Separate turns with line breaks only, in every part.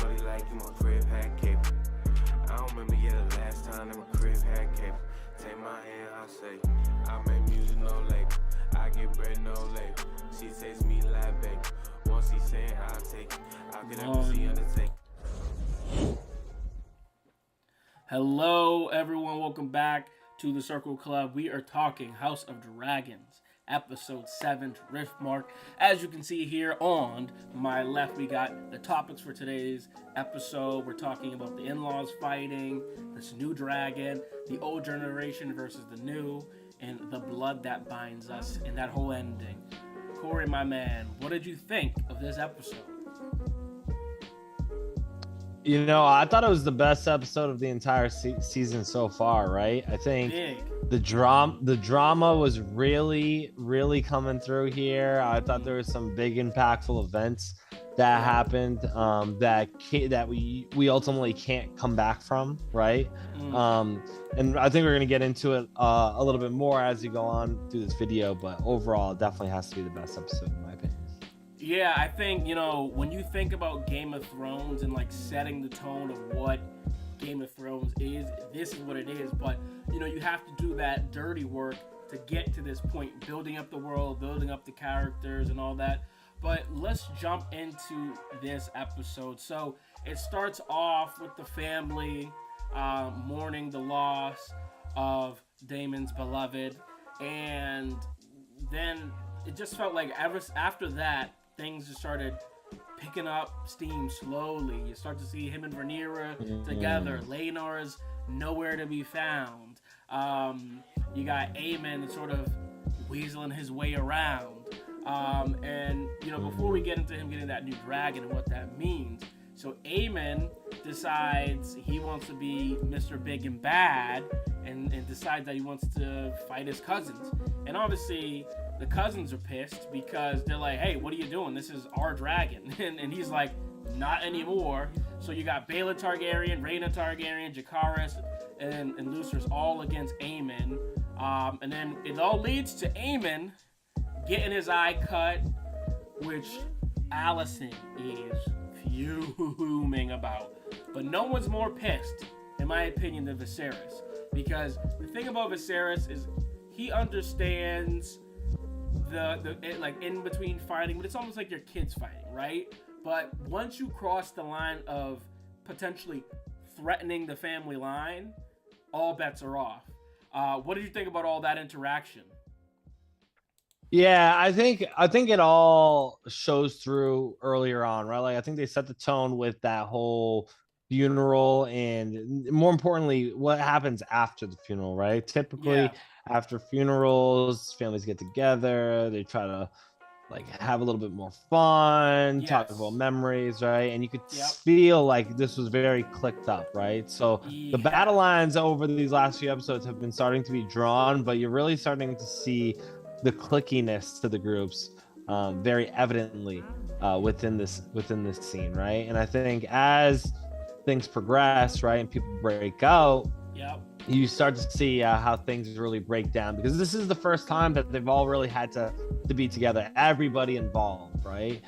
shorty like you, my crib had cable. I don't remember yet the last time that my crib had cable. Take my hand, I say, I make music, no label. I get bread, no label. She takes me like baby. Once he saying I'll take it, I'll get up and see undertake.
Hello, everyone. Welcome back to the Circle Club. We are talking House of Dragons, episode 7, Driftmark. As you can see here on my left, we got the topics for today's episode. We're talking about the in-laws fighting, this new dragon, the old generation versus the new, and the blood that binds us, and that whole ending. Corey, my man, what did you think of this episode?
You know, I thought it was the best episode of the entire season so far, right? I think the drama was really coming through here. I thought there was some big impactful events that happened that we ultimately can't come back from, right? And I think we're gonna get into it a little bit more as we go on through this video, but overall, it definitely has to be the best episode in my opinion.
Yeah, I think, when you think about Game of Thrones and like setting the tone of what Game of Thrones is, this is what it is. But, you have to do that dirty work to get to this point, building up the world, building up the characters and all that. But let's jump into this episode. So it starts off with the family mourning the loss of Daemon's beloved. And then it just felt like after that, things just started picking up steam slowly. You start to see him and Rhaenyra together. Laenor's nowhere to be found. You got Aemon sort of weaseling his way around. And before we get into him getting that new dragon and what that means, so Aemon decides he wants to be Mr. Big and Bad and decides that he wants to fight his cousins. And obviously, the cousins are pissed because they're like, hey, what are you doing? This is our dragon. And he's like, not anymore. So you got Baela Targaryen, Rhaena Targaryen, Jacaerys, and Lucerys all against Aemon. And then it all leads to Aemon getting his eye cut, which Alicent is fuming about. But no one's more pissed, in my opinion, than Viserys. Because the thing about Viserys is he understands the in between fighting, but it's almost like your kids fighting, right? But once you cross the line of potentially threatening the family line, all bets are off. What did you think about all that interaction?
Yeah, I think it all shows through earlier on, right? Like I think they set the tone with that whole funeral, and more importantly, what happens after the funeral, right? Typically, after funerals, families get together, they try to like have a little bit more fun, talk about memories, right? And you could feel like this was very clicked up, right? So the battle lines over these last few episodes have been starting to be drawn, but you're really starting to see the clickiness to the groups very evidently within this scene, right? And I think as things progress, right, and people break out, you start to see how things really break down, because this is the first time that they've all really had to be together, everybody involved, right?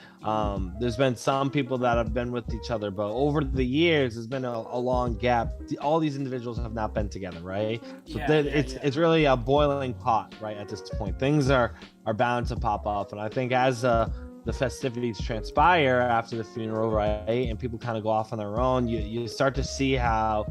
There's been some people that have been with each other, but over the years there's been a long gap. All these individuals have not been together, right? So it's really a boiling pot, right? At this point, things are bound to pop off, and I think as the festivities transpire after the funeral, right, and people kind of go off on their own, you start to see how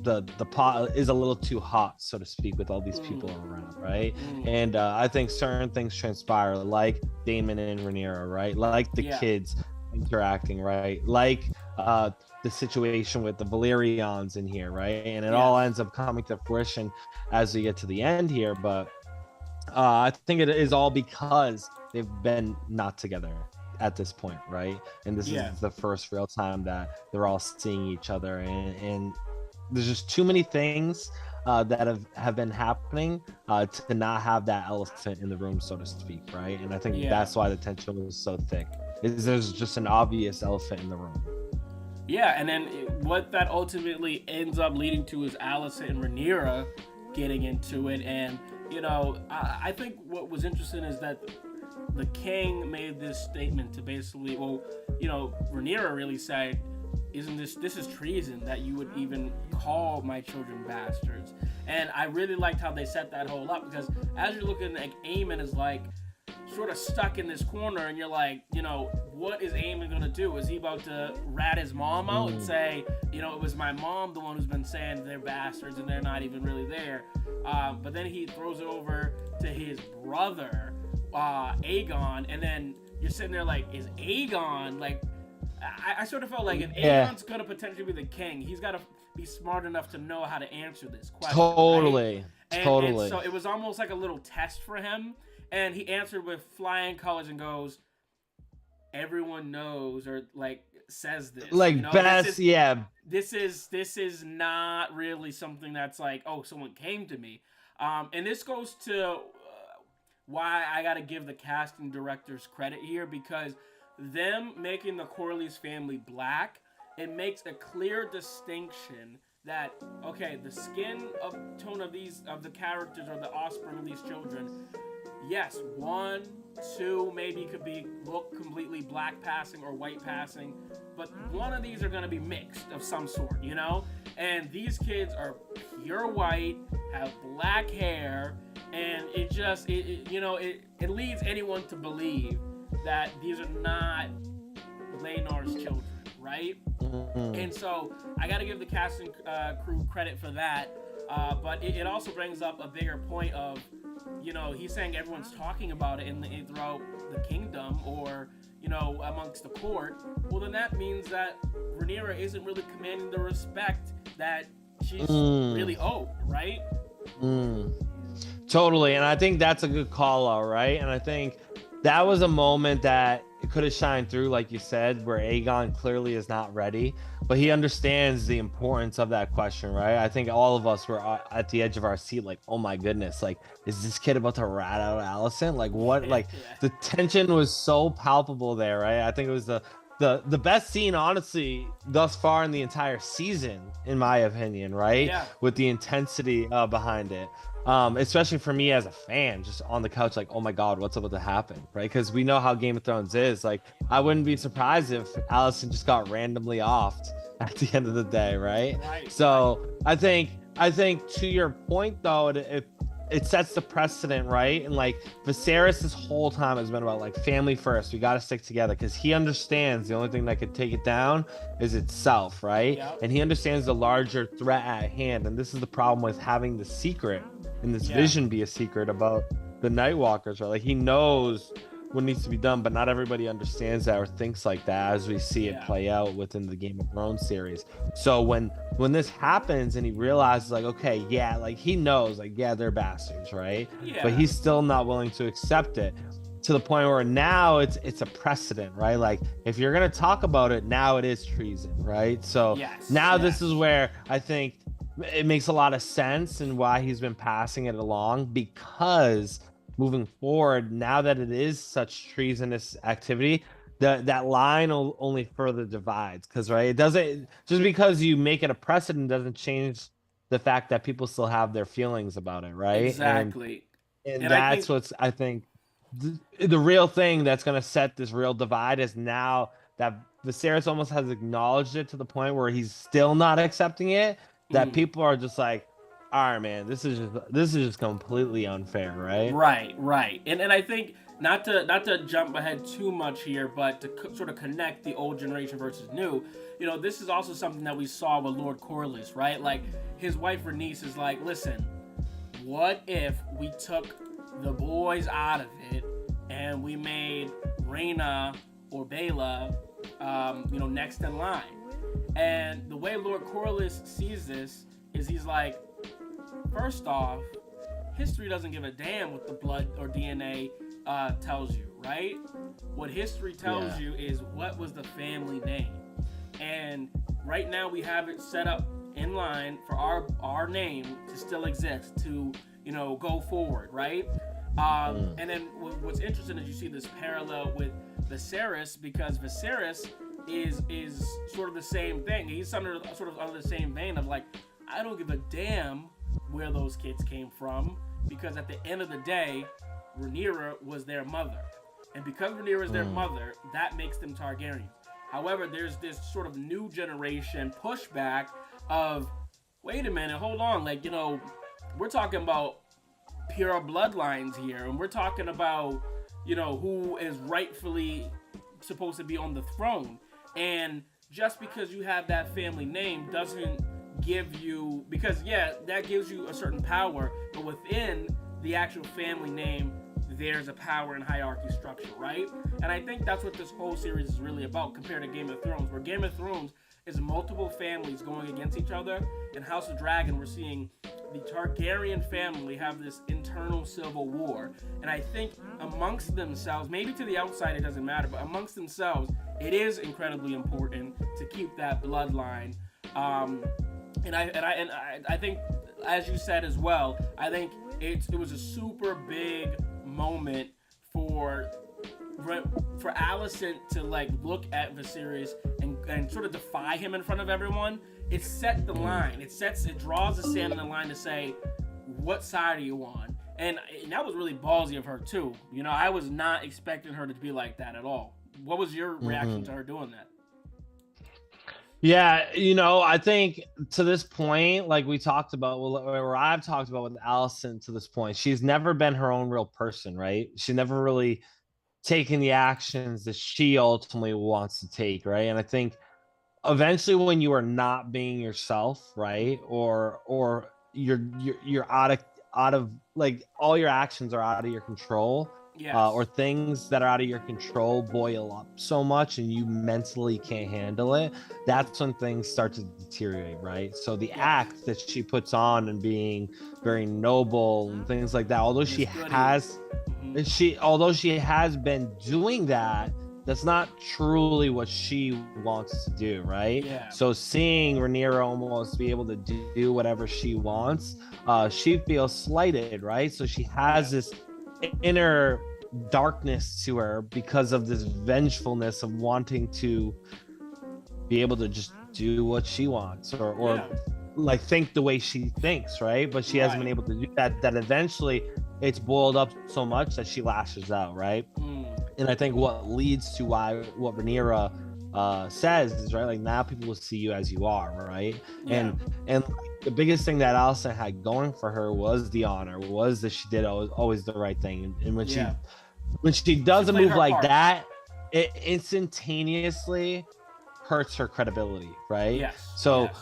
the pot is a little too hot, so to speak, with all these people around, right? And I think certain things transpire, like Daemon and Rhaenyra, right? Like the kids interacting, right? Like the situation with the Valyrians in here, right? And it all ends up coming to fruition as we get to the end here. But I think it is all because they've been not together at this point, right? And this is the first real time that they're all seeing each other, and there's just too many things that have been happening to not have that elephant in the room, so to speak, right? And I think that's why the tension was so thick. There's just an obvious elephant in the room.
Yeah, and then what that ultimately ends up leading to is Alicent and Rhaenyra getting into it. And, I think what was interesting is that the king made this statement to basically, well, Rhaenyra really said, isn't this is treason that you would even call my children bastards. And I really liked how they set that whole up, because as you're looking, like, Aemon is like sort of stuck in this corner, and you're like, what is Aemon gonna do? Is he about to rat his mom out and say, it was my mom, the one who's been saying they're bastards and they're not even really there? But then he throws it over to his brother, Aegon, and then you're sitting there like, is Aegon, like, I sort of felt like if Aegon's gonna potentially be the king, he's gotta be smart enough to know how to answer this question.
Totally.
Right?
Totally.
And so it was almost like a little test for him, and he answered with flying colors and goes, everyone knows, or like says this.
Like, best,
This is not really something that's like, oh, someone came to me. And this goes to why I gotta give the casting directors credit here, because them making the Corlys family black, it makes a clear distinction that, okay, the skin tone of the characters or the offspring of these children, yes, 1, 2 maybe could look completely black passing or white passing, but one of these are going to be mixed of some sort, and these kids are pure white, have black hair, and it just it leads anyone to believe that these are not Laenor's children, right? And so I got to give the casting crew credit for that, but it also brings up a bigger point of, he's saying everyone's talking about it throughout the kingdom, or amongst the court. Well, then that means that Rhaenyra isn't really commanding the respect that she's really owed, right?
Totally, and I think that's a good call out, right? And I think that was a moment that it could have shined through, like you said, where Aegon clearly is not ready, but he understands the importance of that question, right? I think all of us were at the edge of our seat, like, oh my goodness, like, is this kid about to rat out Alicent? Like, what? Like, the tension was so palpable there, right? I think it was the best scene, honestly, thus far in the entire season, in my opinion, right?
Yeah.
With the intensity behind it. Especially for me as a fan, just on the couch, like, oh my God, what's about to happen, right? Because we know how Game of Thrones is. Like, I wouldn't be surprised if Alicent just got randomly offed at the end of the day, right? So I think to your point though, it sets the precedent, right? And like Viserys this whole time has been about like family first. We got to stick together, because he understands the only thing that could take it down is itself, right?
Yep.
And he understands the larger threat at hand. And this is the problem with having the secret and this vision be a secret about the Nightwalkers, right? Like, he knows what needs to be done, but not everybody understands that or thinks like that, as we see it play out within the Game of Thrones series. So when this happens and he realizes, like, okay, like, he knows, like, they're bastards, right? But he's still not willing to accept it, to the point where now it's a precedent, right? Like, if you're gonna talk about it, now it is treason, right? So this is where I think it makes a lot of sense and why he's been passing it along, because moving forward, now that it is such treasonous activity, that line only further divides, because right, it doesn't, just because you make it a precedent doesn't change the fact that people still have their feelings about it, right?
Exactly.
And that's what's, I think, the real thing that's going to set this real divide, is now that Viserys almost has acknowledged it to the point where he's still not accepting it, that people are just like, all right, man, this is just completely unfair, right?
Right. And I think not to jump ahead too much here, but to sort of connect the old generation versus new, this is also something that we saw with Lord Corlys, right? Like, his wife Rhaenys is like, listen, what if we took the boys out of it and we made Rhaena or Baela, next in line? And the way Lord Corlys sees this is, he's like, first off, history doesn't give a damn what the blood or DNA tells you, right? What history tells you is what was the family name. And right now we have it set up in line for our name to still exist, to, go forward, right? And then what's interesting is you see this parallel with Viserys, because Viserys is sort of the same thing. He's sort of under the same vein of like, I don't give a damn where those kids came from, because at the end of the day, Rhaenyra was their mother. And because Rhaenyra is their mother, that makes them Targaryens. However, there's this sort of new generation pushback of, wait a minute, hold on. Like, you know, we're talking about pure bloodlines here. And we're talking about, you know, who is rightfully supposed to be on the throne. And just because you have that family name doesn't give you, because yeah, that gives you a certain power, but within the actual family name, there's a power and hierarchy structure, right? And I think that's what this whole series is really about compared to Game of Thrones, where Game of Thrones is multiple families going against each other. In House of Dragon, we're seeing the Targaryen family have this internal civil war. And I think amongst themselves, maybe to the outside it doesn't matter, but amongst themselves, it is incredibly important to keep that bloodline. And I think, as you said as well, I think it was a super big moment for Alicent to like look at Viserys and sort of defy him in front of everyone. It set the line. It draws the sand in the line to say, what side are you on? And that was really ballsy of her too. You know, I was not expecting her to be like that at all. What was your reaction to her doing that?
Yeah, you know, I think to this point, like we talked about, or I've talked about with Alicent to this point, she's never been her own real person, right? She never really taken the actions that she ultimately wants to take, right? And I think eventually when you are not being yourself, right, or you're out of like all your actions are out of your control.
Yes.
Or things that are out of your control boil up so much and you mentally can't handle it, that's when things start to deteriorate, right? So the act that she puts on and being very noble and things like that, although she has been doing that, that's not truly what she wants to do, right?
Yeah.
So seeing Rhaenyra almost be able to do whatever she wants, she feels slighted, right? So she has this inner darkness to her because of this vengefulness of wanting to be able to just do what she wants or like think the way she thinks, right? But she hasn't been able to do that eventually it's boiled up so much that she lashes out, right? And I think what leads to what Rhaenyra says is, right, like now people will see you as you are, right? And the biggest thing that Alicent had going for her was the honor, was that she did always the right thing. And when she does a move like that, it instantaneously hurts her credibility, right?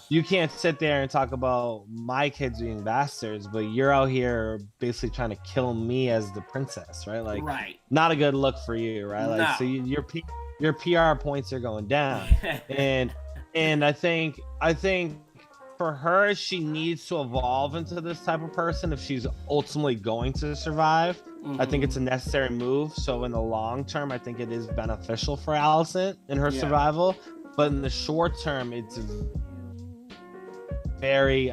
You can't sit there and talk about my kids being bastards, but you're out here basically trying to kill me as the princess, right? Like, not a good look for you, right? Like, so your PR points are going down. and I think for her, she needs to evolve into this type of person if she's ultimately going to survive. I think it's a necessary move. So in the long term, I think it is beneficial for Alicent in her survival. But in the short term, it's very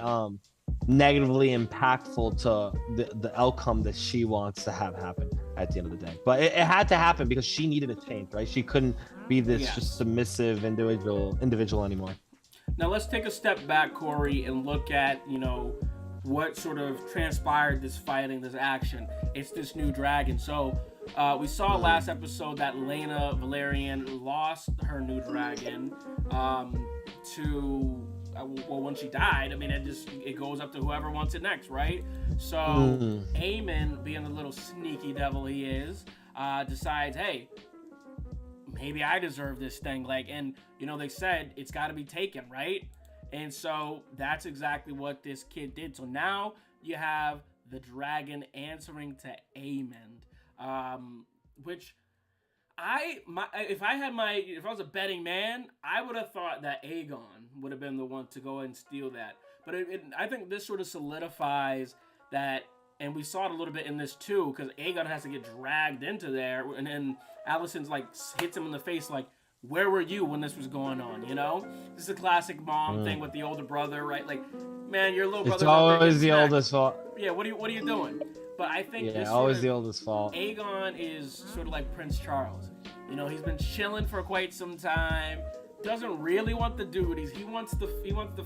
negatively impactful to the outcome that she wants to have happen at the end of the day. But it had to happen because she needed a change, right? She couldn't be this just submissive individual anymore.
Now let's take a step back, Corey, and look at, you know, what sort of transpired this fighting, this action. It's this new dragon. So we saw last episode that Laena Valerian lost her new dragon to when she died. I mean, it goes up to whoever wants it next, right? So Aemon, being the little sneaky devil he is, decides, hey, maybe I deserve this thing. Like, and you know, they said it's got to be taken, right? And so that's exactly what this kid did. So now you have the dragon answering to Aemon, which if I was a betting man, I would have thought that Aegon would have been the one to go and steal that. But I think this sort of solidifies that, and we saw it a little bit in this too, because Aegon has to get dragged into there, and then Alicent's like hits him in the face like, where were you when this was going on, you know? This is a classic mom thing with the older brother, right? Like, man, your little brother's
it's always the oldest fault.
Yeah, what are you doing? But I think this
always the oldest fault.
Aegon is sort of like Prince Charles. You know, he's been chilling for quite some time. Doesn't really want the duties. He wants the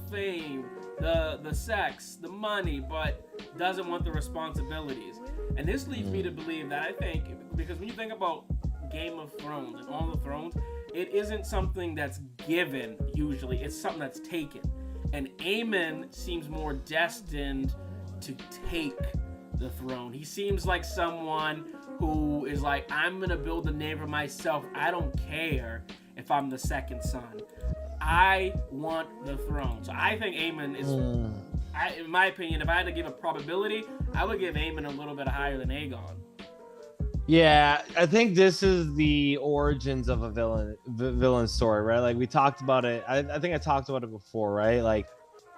fame, the sex, the money, but doesn't want the responsibilities. And this leads me to believe that I think, because when you think about Game of Thrones and all the thrones, it isn't something that's given usually. It's something that's taken. And Aemon seems more destined to take the throne. He seems like someone who is like, I'm gonna build a name for myself. I don't care if I'm the second son. I want the throne. So I think Aemon is, in my opinion, if I had to give a probability, I would give Aemon a little bit higher than Aegon.
Yeah, I think this is the origins of a villain story, right? Like we talked about it. I think I talked about it before, right? Like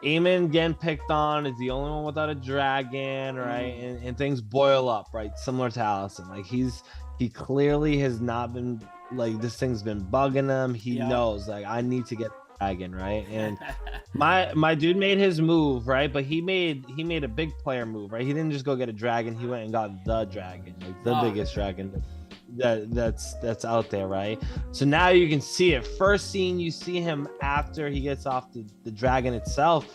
Aemon getting picked on is the only one without a dragon, right? And things boil up, right? Similar to Allison. Like he clearly has not been, like, this thing's been bugging him. He knows, like, I need to get the dragon, right? And my dude made his move, right? But he made a big player move, right? He didn't just go get a dragon. He went and got the dragon, like the biggest dragon that's out there, right? So now you can see it. First scene, you see him after he gets off the dragon itself.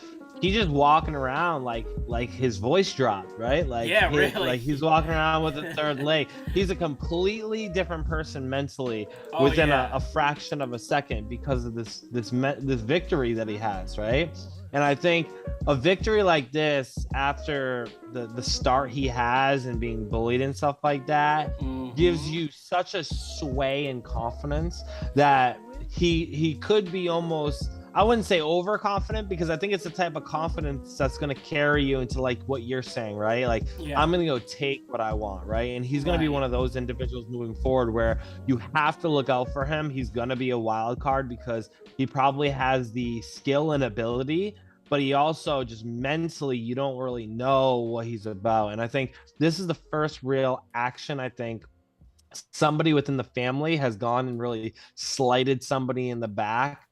He's just walking around like his voice dropped, right? Like,
really?
Like he's walking around with a third leg. He's a completely different person mentally within a fraction of a second because of this victory that he has, right? And I think a victory like this, after the start he has and being bullied and stuff like that, gives you such a sway and confidence that he could be almost, I wouldn't say overconfident, because I think it's the type of confidence that's going to carry you into, like, what you're saying, right? Like, I'm going to go take what I want, right? And he's going to be one of those individuals moving forward where you have to look out for him. He's going to be a wild card because he probably has the skill and ability, but he also just mentally, you don't really know what he's about. And I think this is the first real action, I think, somebody within the family has gone and really slighted somebody in the back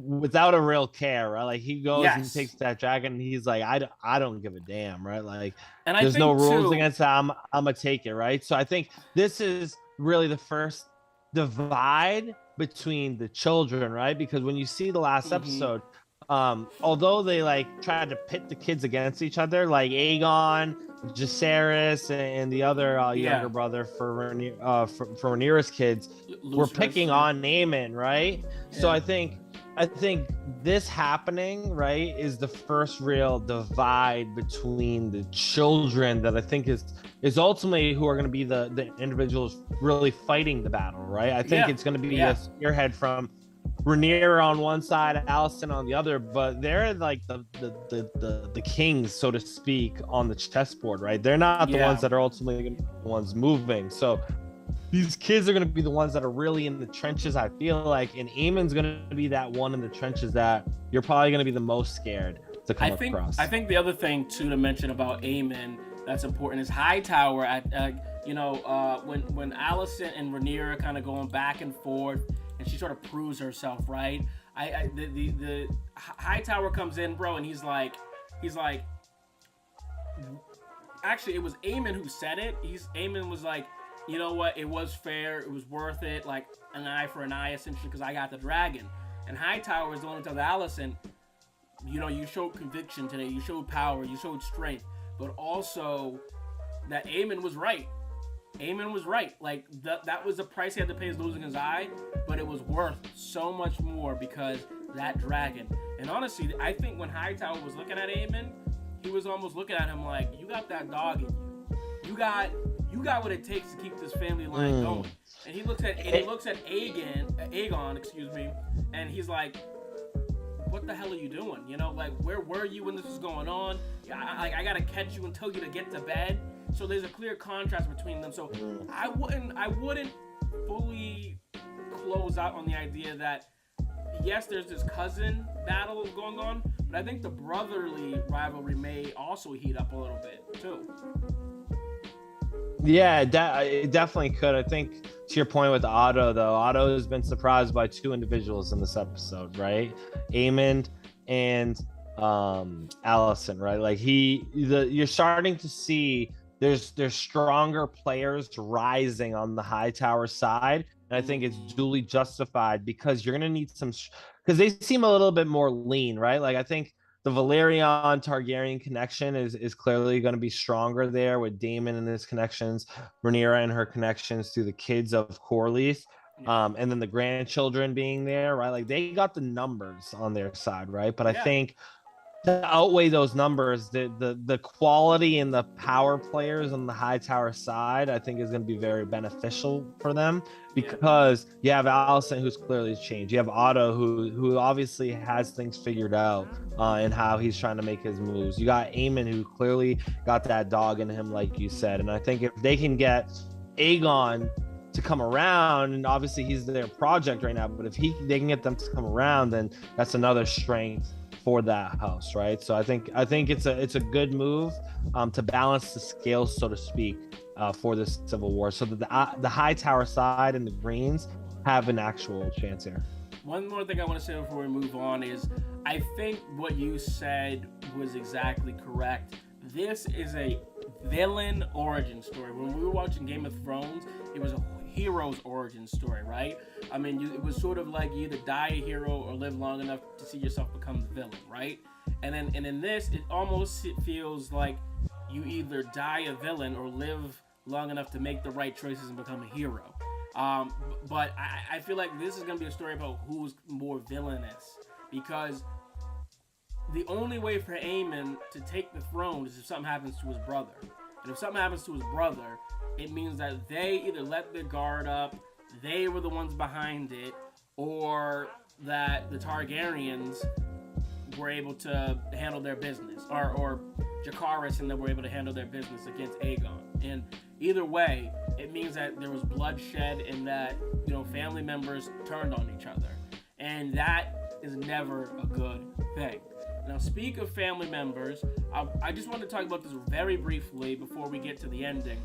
without a real care, right? Like, he goes and takes that dragon and he's like, I don't give a damn, right? Like, and there's no rules against that. I'm gonna take it, right? So I think this is really the first divide between the children, right? Because when you see the last episode, although they, like, tried to pit the kids against each other, like Aegon, Jacaerys, and the other younger brother for Rhaenyra's kids were picking on Aemon, right? So I think this happening, right, is the first real divide between the children that I think is ultimately who are going to be the individuals really fighting the battle, right? I think it's going to be a spearhead from Rhaenyra on one side, Alicent on the other, but they're like the kings, so to speak, on the chessboard, right? They're not the ones that are ultimately going to be the ones moving. So these kids are going to be the ones that are really in the trenches, I feel like, and Aemon's going to be that one in the trenches that you're probably going to be the most scared to come across. I think
the other thing too to mention about Aemon that's important is Hightower. When Alicent and Rhaenyra kind of going back and forth, and she sort of proves herself, right? The Hightower comes in, bro, and he's like, actually, it was Aemon who said it. Aemon was like, you know what? It was fair. It was worth it. Like, an eye for an eye, essentially, because I got the dragon. And Hightower is the one who tells Alicent, you know, you showed conviction today. You showed power. You showed strength. But also that Aemon was right. Aemon was right. Like, that was the price he had to pay, is losing his eye, but it was worth so much more because that dragon. And honestly, I think when Hightower was looking at Aemon, he was almost looking at him like, you got that dog in you. You got what it takes to keep this family line going. And he looks at Aegon, excuse me, and he's like, what the hell are you doing? You know, like, where were you when this was going on? I gotta catch you and tell you to get to bed. So there's a clear contrast between them. So I wouldn't fully close out on the idea that, yes, there's this cousin battle going on, but I think the brotherly rivalry may also heat up a little bit too.
Yeah, it definitely could. I think, to your point with Otto, though, Otto has been surprised by two individuals in this episode, right? Aemon and Alicent, right? Like, you're starting to see there's stronger players rising on the Hightower side, and I think it's duly justified because you're gonna need some, because they seem a little bit more lean, right? Like, I think the Valyrian Targaryen connection is clearly going to be stronger there with Daemon and his connections, Rhaenyra and her connections to the kids of Corlys, and then the grandchildren being there, right? Like they got the numbers on their side, right? But I think to outweigh those numbers, the quality and the power players on the high tower side, I think is going to be very beneficial for them because you have Allison, who's clearly changed. You have Otto, who obviously has things figured out and how he's trying to make his moves. You got Aemon, who clearly got that dog in him, like you said. And I think if they can get Aegon to come around, and obviously he's their project right now, but if they can get them to come around, then that's another strength for that house, right? So I think it's a good move to balance the scales, so to speak, for this civil war, so that the high tower side and the Greens have an actual chance here.
One more thing I want to say before we move on is I think what you said was exactly correct. This is a villain origin story. When we were watching Game of Thrones, it was a hero's origin story, right? I mean, it was sort of like you either die a hero or live long enough to see yourself become the villain, right? And in this, it almost feels like you either die a villain or live long enough to make the right choices and become a hero. But I feel like this is going to be a story about who's more villainous, because the only way for Aemon to take the throne is if something happens to his brother. And if something happens to his brother, it means that they either let their guard up, they were the ones behind it, or that the Targaryens were able to handle their business, or Jacaerys and they were able to handle their business against Aegon. And either way, it means that there was bloodshed and that, family members turned on each other. And that is never a good thing. Now, speak of family members, I just want to talk about this very briefly before we get to the ending.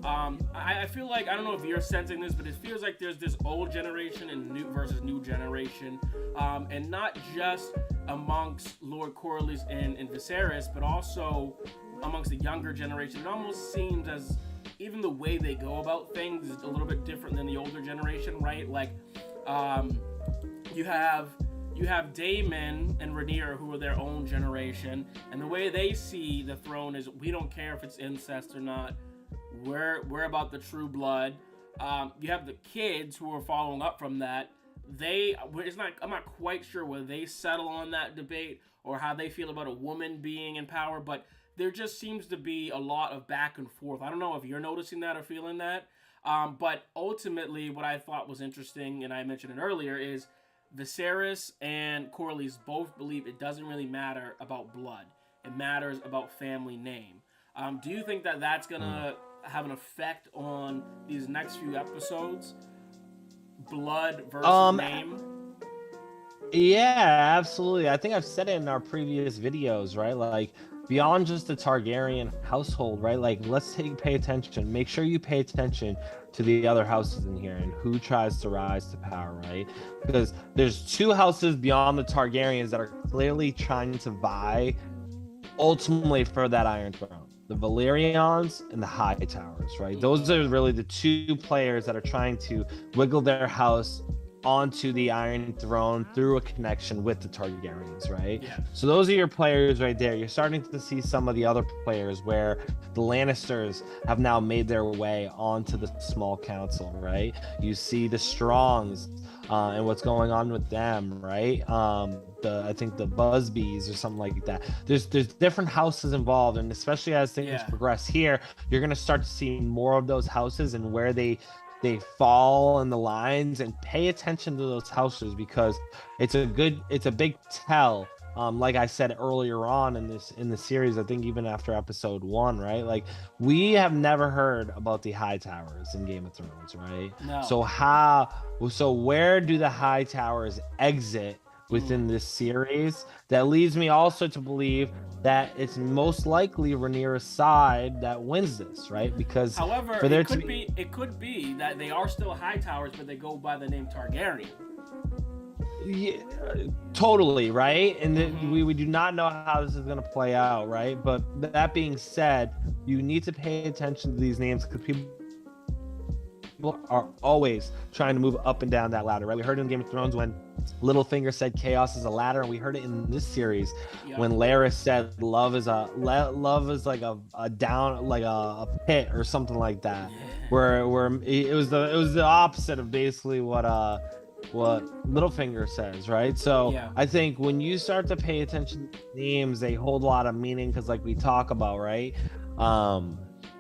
I feel like, I don't know if you're sensing this, but it feels like there's this old generation and new versus new generation, and not just amongst Lord Corlys and Viserys, but also amongst the younger generation. It almost seems as even the way they go about things is a little bit different than the older generation, right? Like, you have Daemon and Rhaenyra, who are their own generation, and the way they see the throne is, we don't care if it's incest or not. We're about the true blood. You have the kids who are following up from that. I'm not quite sure whether they settle on that debate or how they feel about a woman being in power, but there just seems to be a lot of back and forth. I don't know if you're noticing that or feeling that, but ultimately what I thought was interesting, and I mentioned it earlier, is Viserys and Corlys both believe it doesn't really matter about blood. It matters about family name. Do you think that that's going to have an effect on these next few episodes? Blood versus name?
Yeah, absolutely. I think I've said it in our previous videos, right? Like, beyond just the Targaryen household, right? Like, let's pay attention. Make sure you pay attention to the other houses in here and who tries to rise to power, right? Because there's two houses beyond the Targaryens that are clearly trying to vie ultimately for that Iron Throne. The Valyrians and the High Towers, right? Those are really the two players that are trying to wiggle their house onto the Iron Throne through a connection with the Targaryens, right?
Yeah.
So those are your players right there. You're starting to see some of the other players where the Lannisters have now made their way onto the small council, right? You see the Strongs and what's going on with them, right? I think the Busbys or something like that. There's different houses involved, and especially as things progress here, you're gonna start to see more of those houses and where they fall in the lines, and pay attention to those houses because it's a big tell. Like I said earlier on in the series, I think even after episode 1, right? Like, we have never heard about the High Towers in Game of Thrones, right?
No.
So where do the High Towers exit within this series? That leads me also to believe that it's most likely Rhaenyra's side that wins this, right? Because
however, it could be that they are still High Towers, but they go by the name Targaryen.
Yeah, totally, right? And we do not know how this is going to play out, right? But that being said, you need to pay attention to these names because people people are always trying to move up and down that ladder, right? We heard it in Game of Thrones when Littlefinger said chaos is a ladder, and we heard it in this series when Larys said love is like a down, like a pit or something like that. Where it was the opposite of basically what Littlefinger says, right? So I think when you start to pay attention to names, they hold a lot of meaning because, like we talk about, right?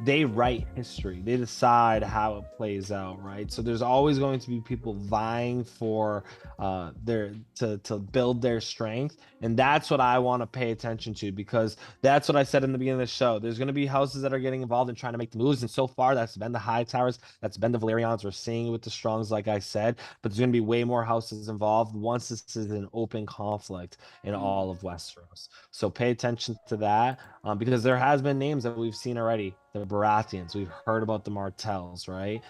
They write history. They decide how it plays out, right? So there's always going to be people vying for to build their strength, and that's what I want to pay attention to, because that's what I said in the beginning of the show. There's going to be houses that are getting involved in trying to make the moves, and so far that's been the Hightowers, that's been the Valyrians. We're seeing it with the Strongs, like I said, but there's going to be way more houses involved once this is an open conflict in all of Westeros. So pay attention to that, because there has been names that we've seen already. The Baratheons, we've heard about the Martells, right?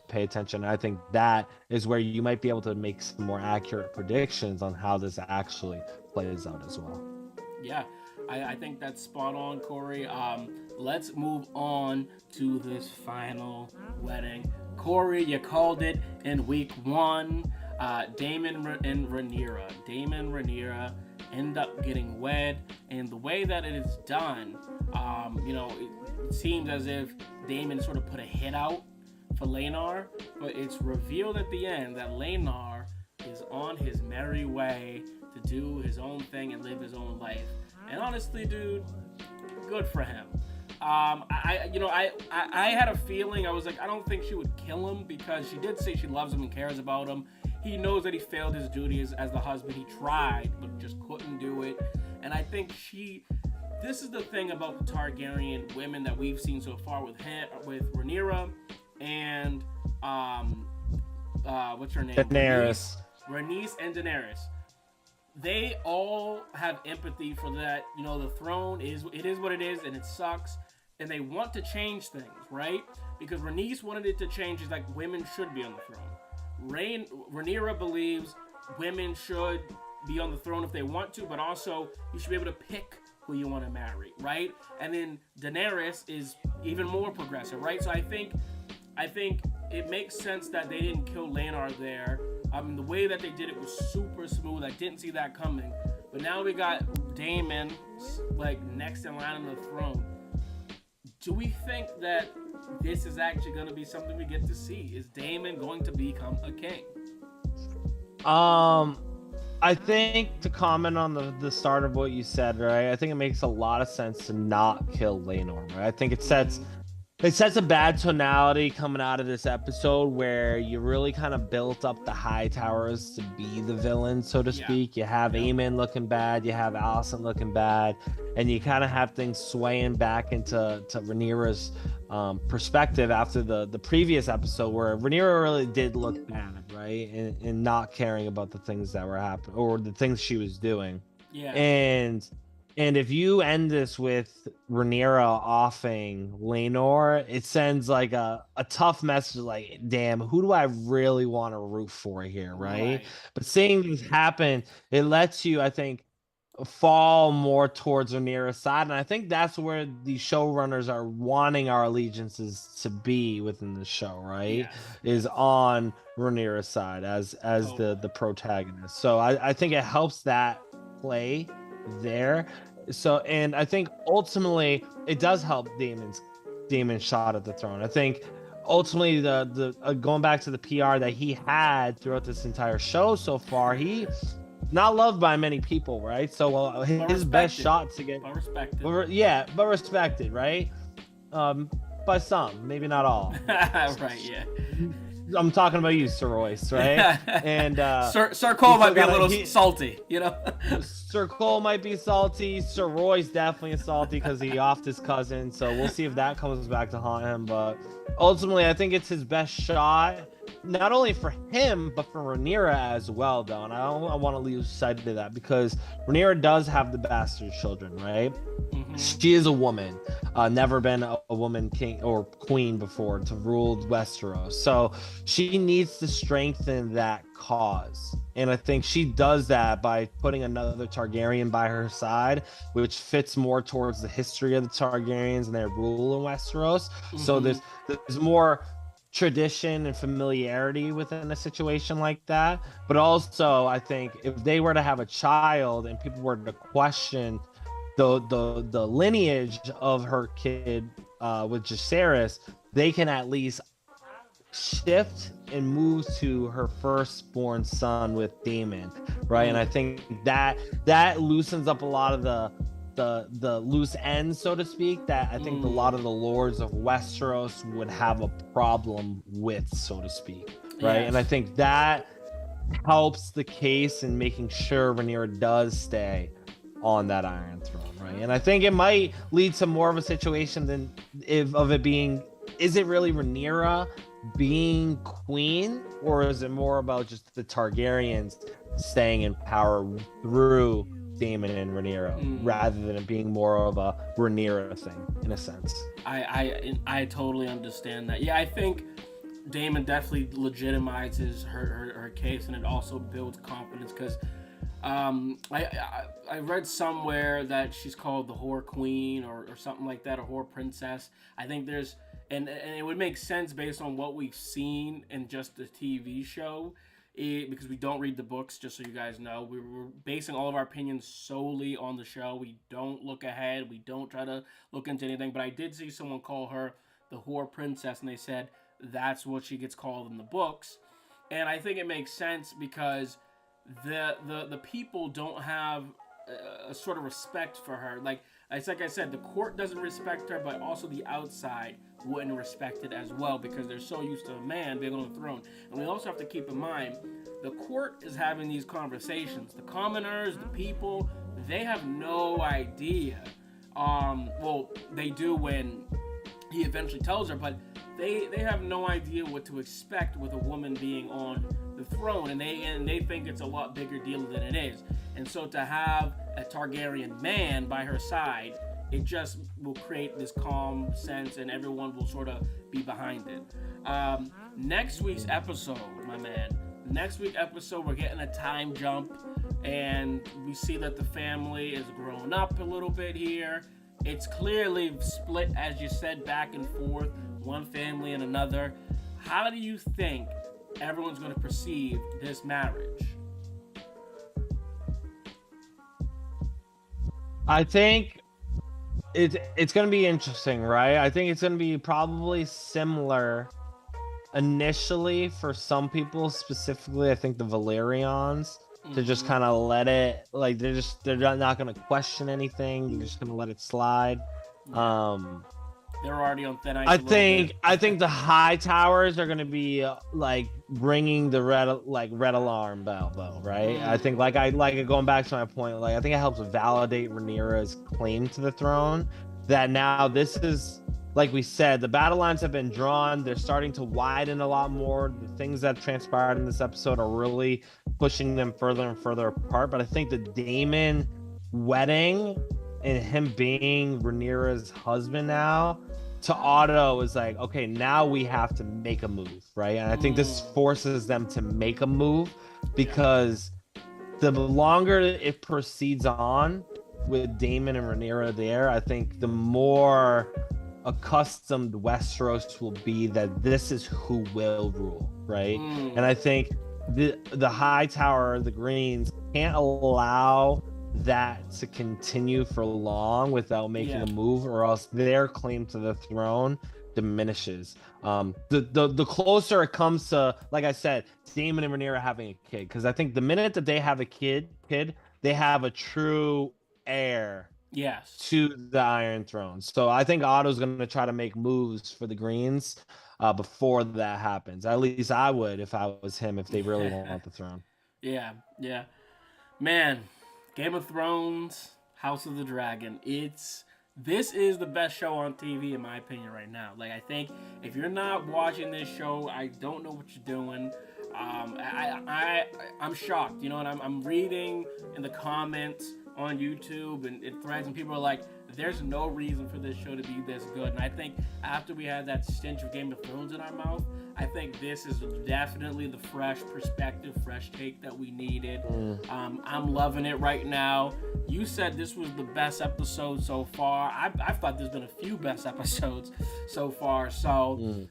Pay attention. I think that is where you might be able to make some more accurate predictions on how this actually plays out as well.
Yeah, I think that's spot on, Corey. Let's move on to this final wedding. Corey, you called it in week 1. Daemon and Rhaenyra. Daemon and Rhaenyra end up getting wed, and the way that it is done, it seems as if Daemon sort of put a hit out for Laenor, but it's revealed at the end that Laenor is on his merry way to do his own thing and live his own life. And honestly, dude, good for him. I had a feeling, I was like, I don't think she would kill him, because she did say she loves him and cares about him. He knows that he failed his duty as the husband. He tried, but just couldn't do it. And I think this is the thing about the Targaryen women that we've seen so far with Rhaenyra and what's her name?
Daenerys.
Rhaenys and Daenerys. They all have empathy for that. The throne is what it is, and it sucks. And they want to change things, right? Because Rhaenys wanted it to change. She's like, women should be on the throne. Rhaenyra believes women should be on the throne if they want to, but also you should be able to pick who you want to marry, right? And then Daenerys is even more progressive, right? So I think it makes sense that they didn't kill Laenor there. The way that they did it was super smooth. I didn't see that coming. But now we got Daemon like next in line on the throne. Do we think that this is actually going to be something we get to see? Is Daemon going to become a king?
I think, to comment on the start of what you said, right? I think it makes a lot of sense to not kill Laenor, right? I think it sets a bad tonality coming out of this episode where you really kind of built up the Hightowers to be the villain, so to speak. You have Aemon looking bad, you have Alicent looking bad, and you kind of have things swaying back into Rhaenyra's perspective after the previous episode, where Rhaenyra really did look bad, right? And not caring about the things that were happening or the things she was doing. Yeah. And if you end this with Rhaenyra offing Laenor, it sends like a tough message, like, damn, who do I really want to root for here, right? But seeing this happen, it lets you, I think, fall more towards Rhaenyra's side. And I think that's where the showrunners are wanting our allegiances to be within the show, right? Is on Rhaenyra's side as the protagonist. So I think it helps that play there. So, and I think ultimately it does help Daemon's shot at the throne. I think ultimately the going back to the PR that he had throughout this entire show so far, he not loved by many people, right? So his best shot to get
respected.
But respected, right? By some, maybe not all.
Right, yeah.
I'm talking about you, Sir Royce, right? And
Sir Cole might be a little salty, you know.
Sir Cole might be salty. Sir Royce definitely is salty because he offed his cousin. So we'll see if that comes back to haunt him. But ultimately, I think it's his best shot, not only for him but for Rhaenyra as well, though. And I want to lose sight of that because Rhaenyra does have the bastard children, right? Mm-hmm. She is a woman, never been a woman king or queen before to rule Westeros. So she needs to strengthen that cause. And I think she does that by putting another Targaryen by her side, which fits more towards the history of the Targaryens and their rule in Westeros. Mm-hmm. So there's more tradition and familiarity within a situation like that. But also, I think if they were to have a child and people were to question the lineage of her kid with Jacaerys, they can at least shift and move to her firstborn son with Daemon, right? And I think that loosens up a lot of the loose ends, so to speak, that I think a lot of the lords of Westeros would have a problem with, so to speak, right?
Yes.
And I think that helps the case in making sure Rhaenyra does stay on that Iron Throne, right? And I think it might lead to more of a situation than of it being, is it really Rhaenyra being queen, or is it more about just the Targaryens staying in power through Daemon and Rhaenyra, rather than it being more of a Rhaenyra thing in a sense?
I totally understand that. Yeah, I think Daemon definitely legitimizes her case, and it also builds confidence because I read somewhere that she's called the Whore Queen or something like that, a Whore Princess. I think there's and it would make sense based on what we've seen in just the TV show, because we don't read the books. Just so you guys know, we're basing all of our opinions solely on the show. We don't look ahead. We don't try to look into anything. But I did see someone call her the Whore Princess, and they said that's what she gets called in the books. And I think it makes sense because the people don't have a sort of respect for her. Like I said, the court doesn't respect her, but also the outside wouldn't respect it as well because they're so used to a man being on the throne. And we also have to keep in mind, the court is having these conversations. The commoners, the people, they have no idea. Well, they do when he eventually tells her, but they have no idea what to expect with a woman being on the throne, and they think it's a lot bigger deal than it is. And so to have a Targaryen man by her side, it just will create this calm sense, and everyone will sort of be behind it. Next week's episode, my man. Next week's episode, we're getting a time jump, and we see that the family is grown up a little bit here. It's clearly split, as you said, back and forth, one family and another. How do you think everyone's going to perceive this marriage?
I think it's going to be interesting, right? I think it's going to be probably similar initially for some people, specifically I think the Valyrians, to just kind of let it, like they're not going to question anything. They're just going to let it slide.
They're already on thin ice.
I think the high towers are going to be like ringing the red alarm bell, though, right? I think like going back to my point, like I think it helps validate Rhaenyra's claim to the throne. That now this is, like we said, the battle lines have been drawn. They're starting to widen a lot more. The things that transpired in this episode are really pushing them further and further apart. But I think the Daemon wedding and him being Rhaenyra's husband now, to Otto is like, okay, now we have to make a move, right? And I think this forces them to make a move, because the longer it proceeds on with Daemon and Rhaenyra there, I think the more accustomed Westeros will be that this is who will rule, right? And I think the High Tower, the Greens, can't allow that to continue for long without making a move, or else their claim to the throne diminishes. The closer it comes to, like I said, Daemon and Rhaenyra having a kid, because I think the minute that they have a kid, they have a true heir to the Iron Throne. So I think Otto's going to try to make moves for the Greens before that happens. At least I would if I was him, if they really want the throne.
Yeah. Man, Game of Thrones, House of the Dragon. This is the best show on TV in my opinion right now. Like, I think if you're not watching this show, I don't know what you're doing. I'm shocked, you know, and I'm reading in the comments on YouTube and threads, and people are like, there's no reason for this show to be this good. And I think after we had that stench of Game of Thrones in our mouth, I think this is definitely the fresh perspective, fresh take that we needed. I'm loving it right now. You said this was the best episode so far. I thought there's been a few best episodes so far. So,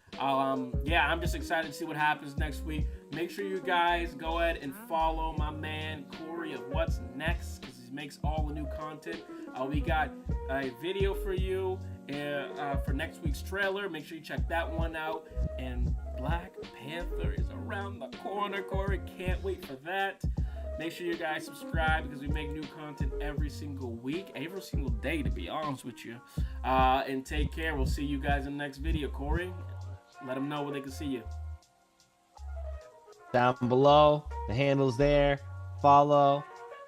yeah, I'm just excited to see what happens next week. Make sure you guys go ahead and follow my man Corey of What's Next, because he makes all the new content. We got a video for you for next week's trailer. Make sure you check that one out. And Black Panther is around the corner, Corey. Can't wait for that. Make sure you guys subscribe, because we make new content every single week, every single day, to be honest with you. And take care. We'll see you guys in the next video. Corey, let them know where they can see you.
Down below, the handle's there. Follow,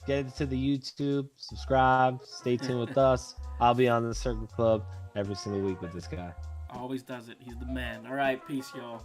get into the YouTube, subscribe, stay tuned with us. I'll be on the Circle Club every single week with this guy.
Always does it. He's the man. All right, peace, y'all.